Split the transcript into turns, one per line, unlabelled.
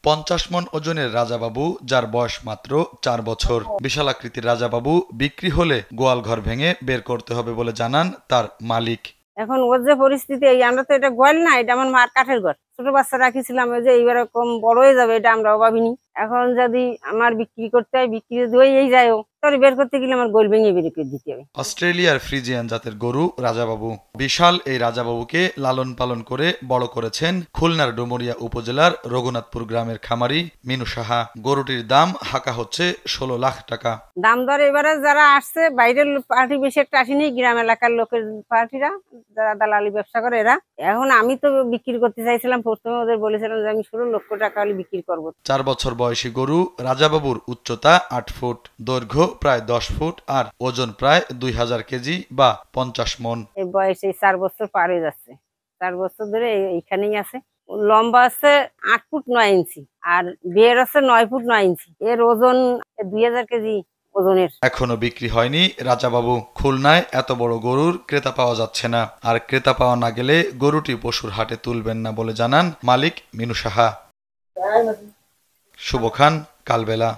50 মণ ওজনের রাজাবাবু, যার বয়স মাত্র 4 বছর। বিশাল আকৃতির রাজাবাবু বিক্রি হলে গোয়াল ঘর ভেঙে বের করতে হবে বলে জানান তার মালিক।
এখন ওর যে পরিস্থিতি, আমরা তো এটা গোয়াল না, এটা আমার মার কাঠের ঘর। ছোট বাচ্চা রাখিছিলাম, ওই যে এইবার এরকম বড় হয়ে যাবে এটা আমরাও ভাবিনি। এখন যদি আমার বিক্রি করতে হয়, বিক্রি হয়েই যায়, তোর বের করতে গেলে আমার গোল ভেঙে বের করে দিতে হবে।
অস্ট্রেলিয়ার ফ্রিজিয়ান জাতের গরু রাজাবাবু। বিশাল এই রাজাবাবুকে লালন পালন করে বড় করেছেন খুলনার ডুমুরিয়া উপজেলার রঘুনাথপুর গ্রামের খামারি মিনু সাহা। গরুটির দাম হাঁকা হচ্ছে 16 লাখ টাকা।
দাম দর এবারে যারা আসছে, বাইরের পার্টি বেশি একটা আসেনি, গ্রাম এলাকার লোকের পার্টিরা যারা দালালি ব্যবসা করে এরা। এখন আমি তো বিক্রি করতে চাইছিলাম, প্রথমে ওদের বলেছিলাম যে আমি 16 লক্ষ টাকা হলে বিক্রি করবো।
4 বছর বয়সী গরু রাজাবাবুর উচ্চতা 8 ফুট, দৈর্ঘ্য প্রায় 10 ফুট আর ওজন প্রায় 2000 কেজি বা 50 মণ।
এই বয়সে 4 বছর পার হয়ে যাচ্ছে, 4 বছর ধরে এইখানেই আছে। লম্বা আছে 8 ফুট 9 ইঞ্চি আর বের আছে 9 ফুট 9 ইঞ্চি। এর ওজন 2000 কেজি ওজনের।
এখনো বিক্রি হয়নি রাজাবাবু। খুলনায় এত বড় গরুর ক্রেতা পাওয়া যাচ্ছে না, আর ক্রেতা পাওয়া না গেলে গরুটি পশুর হাটে তুলবেন না বলে জানান মালিক মিনু সাহা। শুভ খান, কালবেলা।